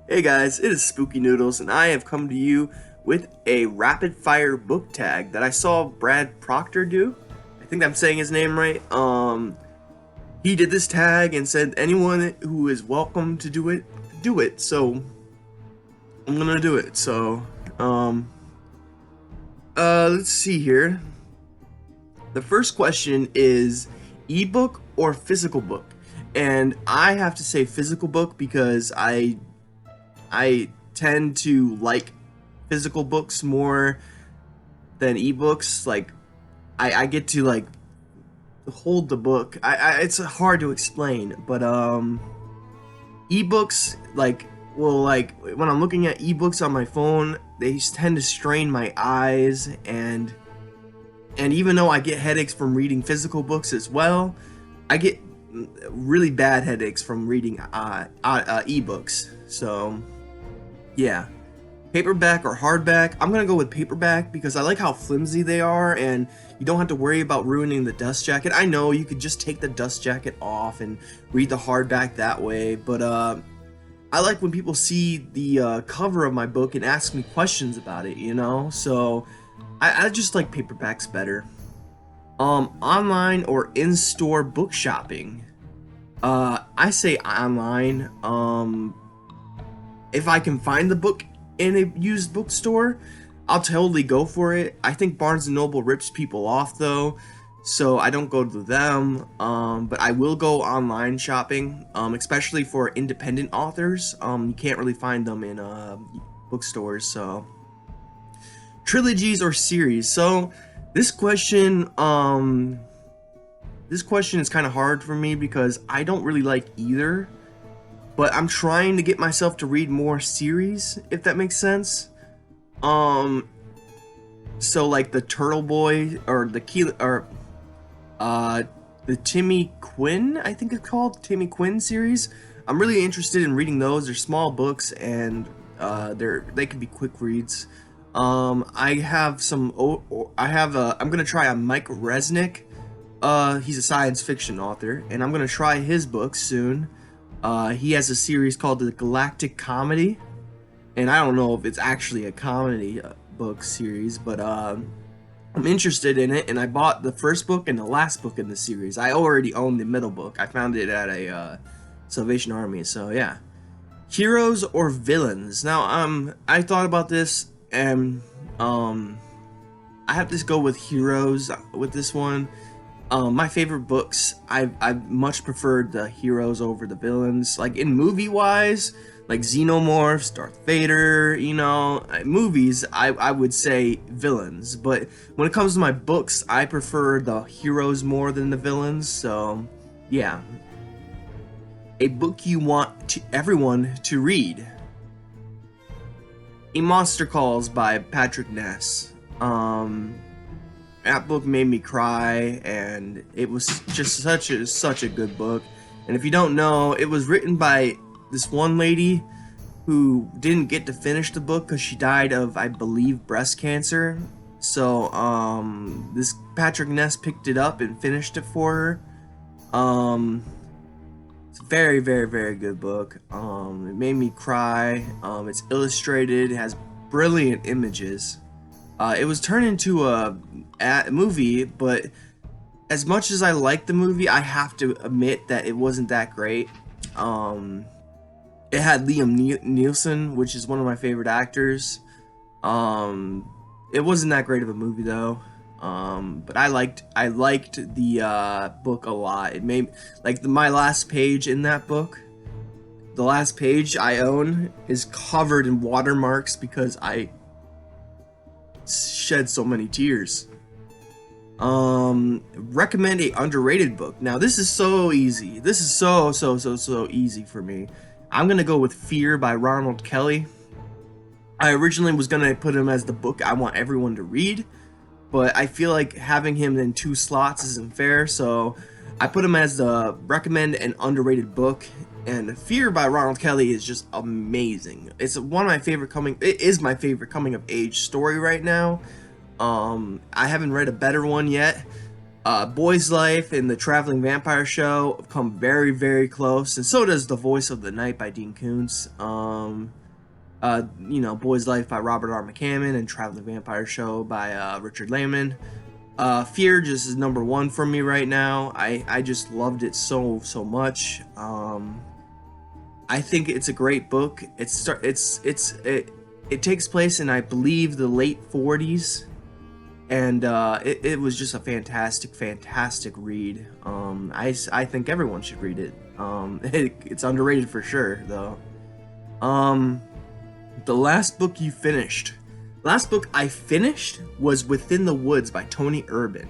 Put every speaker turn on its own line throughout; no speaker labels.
Hey guys, it is Spooky Noodles, and I have come to you with a rapid fire book tag that I saw Brad Proctor do. I think I'm saying his name right. He did this tag and said anyone who is welcome to do it, do it. So I'm gonna do it. Um, let's see here. The first question is ebook or physical book, and I have to say physical book because I tend to like physical books more than ebooks. Like I get to like hold the book. It's hard to explain, but ebooks like when I'm looking at ebooks on my phone, they tend to strain my eyes and even though I get headaches from reading physical books as well, I get really bad headaches from reading ebooks. So yeah, paperback or hardback. I'm gonna go with paperback because I like how flimsy they are and you don't have to worry about ruining the dust jacket. I know you could just take the dust jacket off and read the hardback that way, but I like when people see the cover of my book and ask me questions about it, you know? So I just like paperbacks better. Online or in-store book shopping. I say online. If I can find the book in a used bookstore, I'll totally go for it. I think Barnes and Noble rips people off though, so I don't go to them. But I will go online shopping, especially for independent authors. You can't really find them in bookstores. So trilogies or series. So this question, is kind of hard for me because I don't really like either. But I'm trying to get myself to read more series, if that makes sense. Um, so like the Turtle Boy or the Timmy Quinn, I think it's called Timmy Quinn series. I'm really interested in reading those. They're small books and they can be quick reads. I have some. I'm gonna try a Mike Resnick. He's a science fiction author, and I'm gonna try his book soon. He has a series called the Galactic Comedy, and I don't know if it's actually a comedy book series, but I'm interested in it, and I bought the first book and the last book in the series. I already own the middle book. I found it at a Salvation Army, so yeah. Heroes or villains? Now, I thought about this, and I have to go with heroes with this one. My favorite books, I much preferred the heroes over the villains. Like in movie wise, like Xenomorphs, Darth Vader, movies, I would say villains. But when it comes to my books, I prefer the heroes more than the villains. So yeah, a book you want everyone to read. A Monster Calls by Patrick Ness. That book made me cry, and it was just such a good book. And if you don't know, it was written by this one lady who didn't get to finish the book because she died of, I believe, breast cancer. So this Patrick Ness picked it up and finished it for her. It's a very, very, very good book. It made me cry. It's illustrated. It has brilliant images. It was turned into a movie, but as much as I like the movie, I have to admit that it wasn't that great. It had Liam Neeson, which is one of my favorite actors. It wasn't that great of a movie though. But I liked the book a lot. It made my last page in that book. The last page I own is covered in watermarks because I shed so many tears. Recommend a underrated book. Now this is so easy. This is so easy for me. I'm gonna go with Fear by Ronald Kelly. I originally was gonna put him as the book I want everyone to read, but I feel like having him in 2 slots isn't fair, so I put him as the recommend an underrated book. And Fear by Ronald Kelly is just amazing. It's one of my favorite it is my favorite coming of age story right now. I haven't read a better one yet. Boy's Life and The Traveling Vampire Show come very, very close, and so does The Voice of the Night by Dean Koontz. Boy's Life by Robert R. McCammon and Traveling Vampire Show by Richard Lehman. Fear just is number one for me right now. I just loved it so much. I think it's a great book. It takes place in, I believe, the late 40s, and it was just a fantastic read. I think everyone should read it. It's underrated for sure, though. The last book you finished. Last book I finished was Within the Woods by Tony Urban,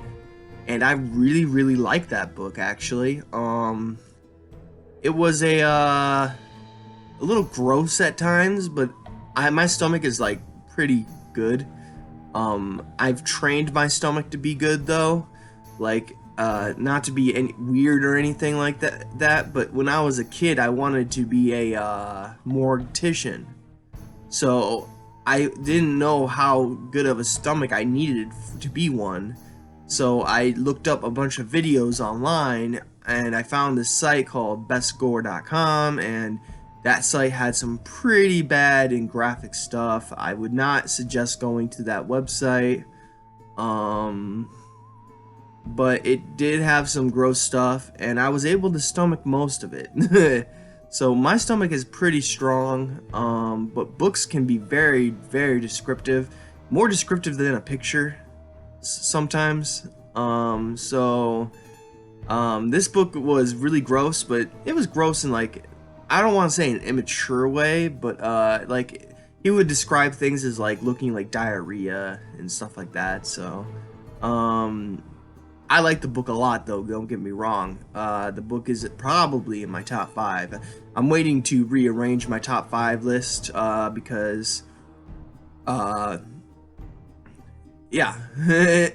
and I really liked that book, actually. It was a little gross at times, but my stomach is like pretty good. I've trained my stomach to be good, though, like not to be any weird or anything like that. But when I was a kid, I wanted to be a mortician, so I didn't know how good of a stomach I needed to be one. So I looked up a bunch of videos online, and I found this site called bestgore.com, and that site had some pretty bad and graphic stuff. I would not suggest going to that website. But it did have some gross stuff, and I was able to stomach most of it. So my stomach is pretty strong, but books can be very descriptive. More descriptive than a picture sometimes. This book was really gross, but it was gross in, like, I don't want to say an immature way, but like he would describe things as like looking like diarrhea and stuff like that. So I like the book a lot, though, don't get me wrong. The book is probably in my top 5. I'm waiting to rearrange my top 5 list because yeah, I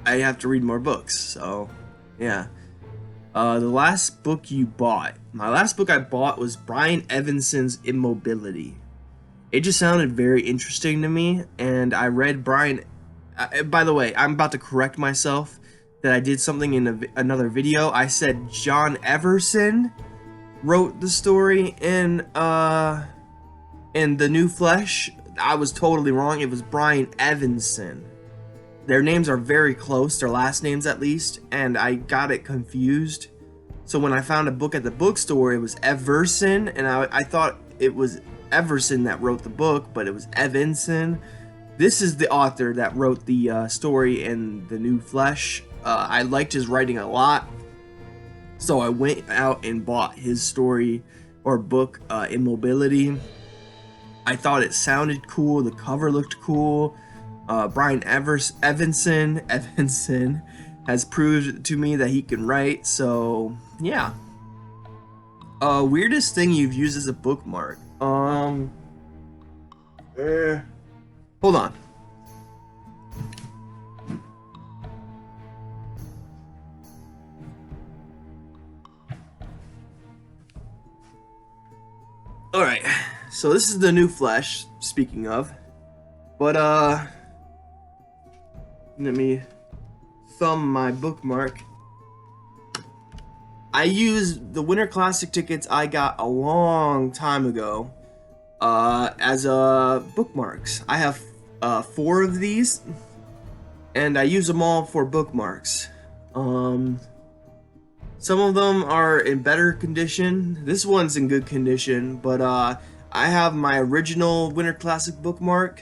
have to read more books. So yeah. The last book you bought. My last book I bought was Brian Evanson's Immobility. It just sounded very interesting to me, and I read Brian... by the way, I'm about to correct myself that I did something in another video. I said John Everson wrote the story in The New Flesh. I was totally wrong. It was Brian Evanson. Their names are very close, their last names at least, and I got it confused. So when I found a book at the bookstore, it was Everson, and I thought it was Everson that wrote the book, but it was Evanson. This is the author that wrote the story in The New Flesh. I liked his writing a lot, so I went out and bought his story or book, Immobility. I thought it sounded cool, the cover looked cool. Brian Evanson has proved to me that he can write, so yeah. Weirdest thing you've used as a bookmark? Hold on. Alright, so this is The New Flesh, speaking of. But, let me thumb my bookmark. I used the Winter Classic tickets I got a long time ago as bookmarks. I have 4 of these, and I use them all for bookmarks. Some of them are in better condition. This one's in good condition, but I have my original Winter Classic bookmark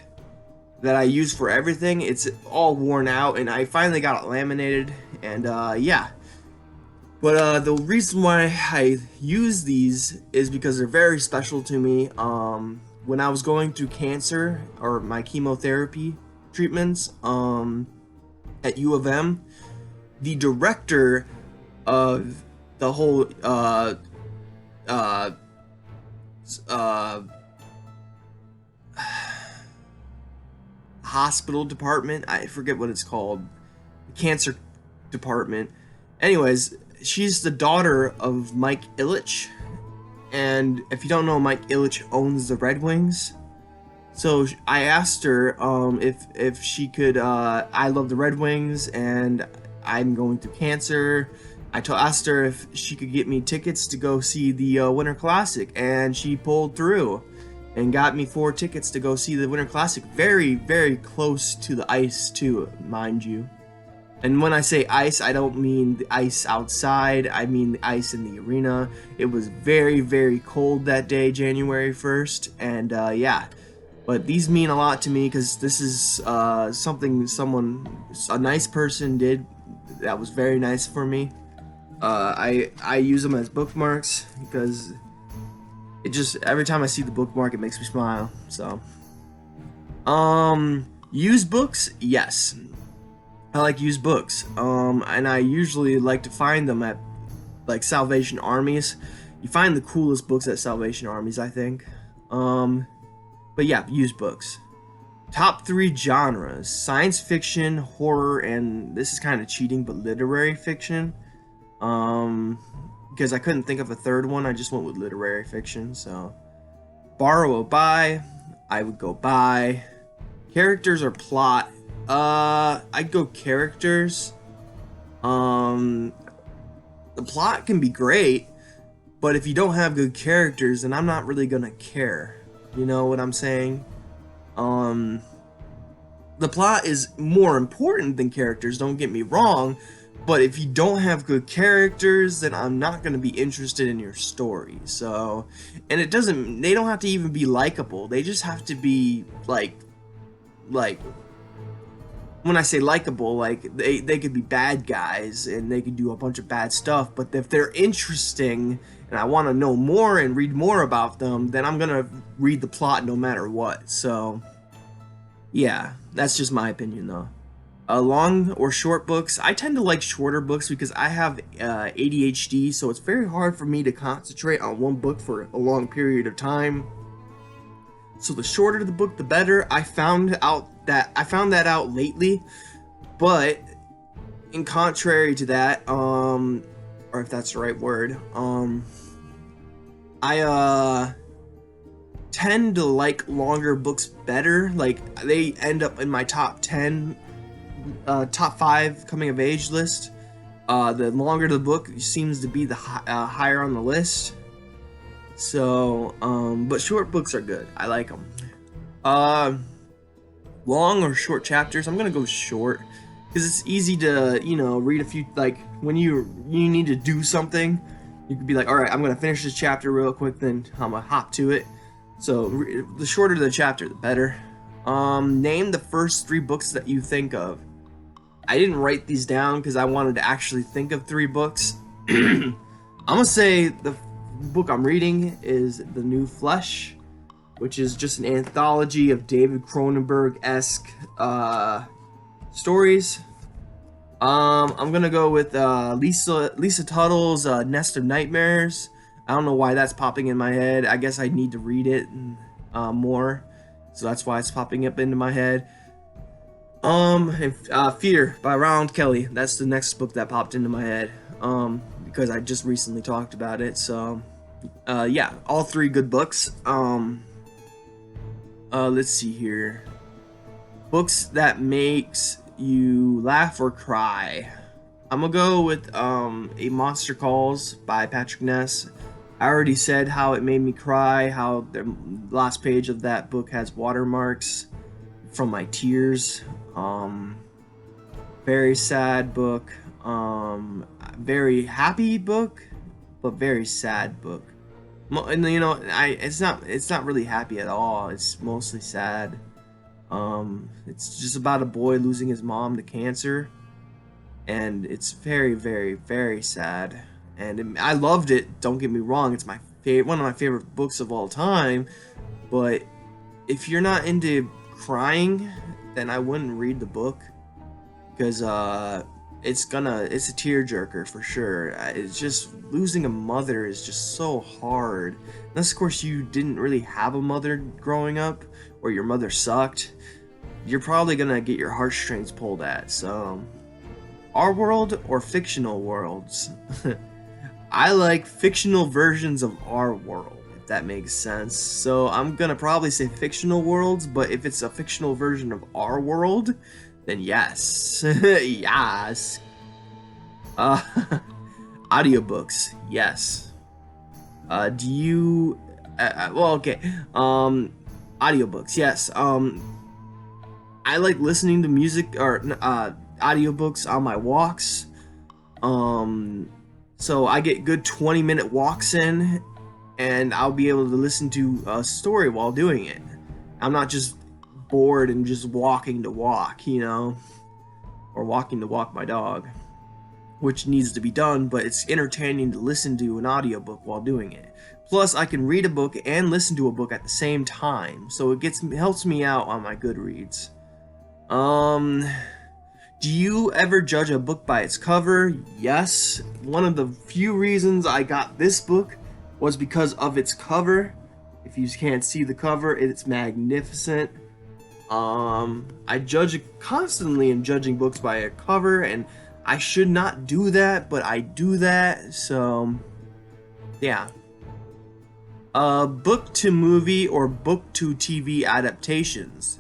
that I use for everything. It's all worn out, and I finally got it laminated, and yeah. But the reason why I use these is because they're very special to me. When I was going through cancer, or my chemotherapy treatments at U of M, the director of the whole hospital department, I forget what it's called, the cancer department. Anyways, she's the daughter of Mike Ilitch, and if you don't know, Mike Ilitch owns the Red Wings. So I asked her if she could. I love the Red Wings, and I'm going through cancer. Asked her if she could get me tickets to go see the Winter Classic, and she pulled through and got me 4 tickets to go see the Winter Classic. Very, very close to the ice, too, mind you. And when I say ice, I don't mean the ice outside. I mean the ice in the arena. It was very, very cold that day, January 1st. And yeah, but these mean a lot to me because this is something a nice person did that was very nice for me. I use them as bookmarks because it just, every time I see the bookmark, it makes me smile. So, used books, yes. I like used books, and I usually like to find them at, like, Salvation Armies. You find the coolest books at Salvation Armies, I think. But yeah, used books. Top 3 genres: science fiction, horror, and this is kind of cheating, but literary fiction. Because I couldn't think of a third one, I just went with literary fiction. So, borrow or buy, I would go buy. Characters or plot. I'd go characters. The plot can be great, but if you don't have good characters, then I'm not really gonna care. You know what I'm saying? The plot is more important than characters, don't get me wrong, but if you don't have good characters, then I'm not gonna be interested in your story. So, and they don't have to even be likable, they just have to be, like, when I say likable, like, they could be bad guys and they could do a bunch of bad stuff, but if they're interesting and I want to know more and read more about them, then I'm gonna read the plot no matter what. So yeah, that's just my opinion though. Long or short books, I tend to like shorter books because I have ADHD, so it's very hard for me to concentrate on one book for a long period of time. So the shorter the book, the better. I found that out lately, but in contrary to that, or if that's the right word, I tend to like longer books better. Like, they end up in my top 10, top 5 coming of age list. The longer the book seems to be, the higher on the list. So, but short books are good. I like them. Long or short chapters, I'm gonna go short because it's easy to, read a few. Like, when you need to do something, you could be like, all right, I'm gonna finish this chapter real quick, then I'm gonna hop to it. So the shorter the chapter, the better. Name the first 3 books that you think of. I didn't write these down because I wanted to actually think of 3 books. I'm gonna say the book I'm reading is The New Flesh, which is just an anthology of David Cronenberg-esque stories. I'm gonna go with Lisa Tuttle's Nest of Nightmares. I don't know why that's popping in my head. I guess I need to read it more, so that's why it's popping up into my head. Fear by Ronald Kelly. That's the next book that popped into my head. Because I just recently talked about it. So, yeah, all 3 good books. Let's see here. Books that makes you laugh or cry. I'm gonna go with A Monster Calls by Patrick Ness. I already said how it made me cry, how the last page of that book has watermarks from my tears. Very sad book. Very happy book, but very sad book. And it's not really happy at all. It's mostly sad. It's just about a boy losing his mom to cancer, and it's very, very, very sad. And I loved it. Don't get me wrong; it's one of my favorite books of all time. But if you're not into crying, then I wouldn't read the book, because it's a tearjerker for sure. It's just, losing a mother is just so hard. Unless, of course, you didn't really have a mother growing up, or your mother sucked, you're probably gonna get your heartstrings pulled at. So, our world or fictional worlds? I like fictional versions of our world, if that makes sense. So I'm gonna probably say fictional worlds, but if it's a fictional version of our world, then yes. Yes. Uh, audiobooks, yes. Do you? Well, okay. Audiobooks, yes. I like listening to music or audiobooks on my walks. So I get good 20-minute walks in, and I'll be able to listen to a story while doing it. I'm not just bored and just walking to walk, or walking to walk my dog, which needs to be done, but it's entertaining to listen to an audiobook while doing it. Plus, I can read a book and listen to a book at the same time, so it helps me out on my Goodreads. Do you ever judge a book by its cover? Yes. One of the few reasons I got this book was because of its cover. If you can't see the cover, it's magnificent. I judge constantly in judging books by a cover, and I should not do that, but I do that, so yeah. Book to movie or book to TV adaptations.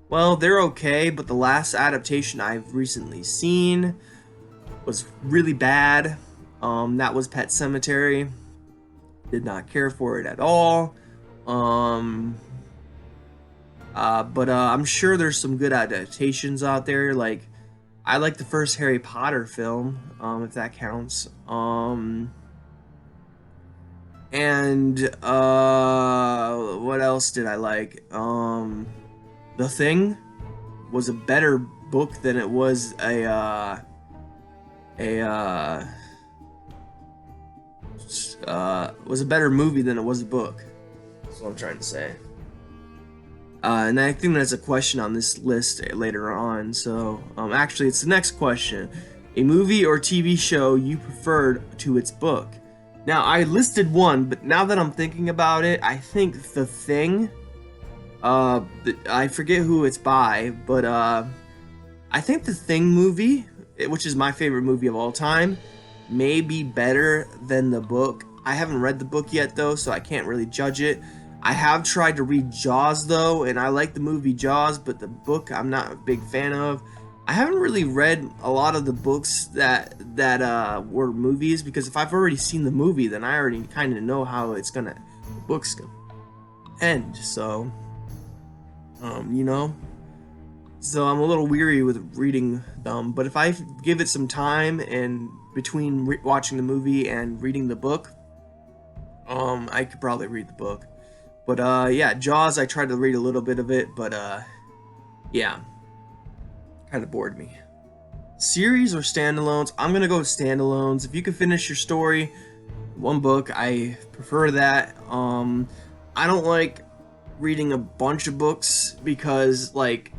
Well, they're okay, but the last adaptation I've recently seen was really bad. That was Pet Sematary. Did not care for it at all. But I'm sure there's some good adaptations out there. Like, I like the first Harry Potter film, if that counts. What else did I like? The Thing was a better book than it was was a better movie than it was a book. That's what I'm trying to say. And I think that's a question on this list later on. So, actually, it's the next question. A movie or TV show you preferred to its book. Now, I listed one, but now that I'm thinking about it, I think The Thing. I forget who it's by, but I think The Thing movie, which is my favorite movie of all time, may be better than the book. I haven't read the book yet, though, so I can't really judge it. I have tried to read Jaws, though, and I like the movie Jaws, but the book I'm not a big fan of. I haven't really read a lot of the books that were movies, because if I've already seen the movie, then I already kind of know how the book's gonna end. So, so I'm a little weary with reading them. But if I give it some time and between watching the movie and reading the book, I could probably read the book. But yeah, Jaws, I tried to read a little bit of it, but yeah, kind of bored me. Series or standalones? I'm gonna go with standalones. If you can finish your story, one book, I prefer that. I don't like reading a bunch of books because, like,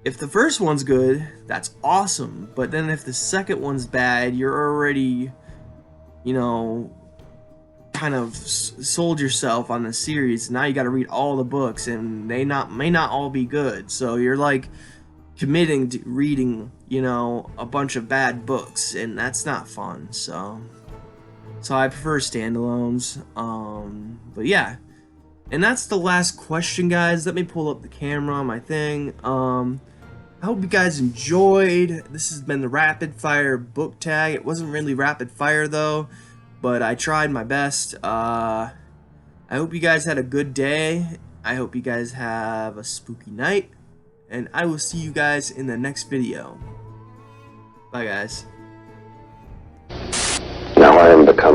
if the first one's good, that's awesome. But then if the second one's bad, you're already, kind of sold yourself on the series. Now you got to read all the books, and they may not all be good. So you're like committing to reading, a bunch of bad books, and that's not fun. So I prefer standalones. But yeah, and that's the last question, guys. Let me pull up the camera on my thing. I hope you guys enjoyed. This has been the rapid fire book tag. It wasn't really rapid fire though, but I tried my best. I hope you guys had a good day. I hope you guys have a spooky night, and I will see you guys in the next video. Bye, guys.
Now I am become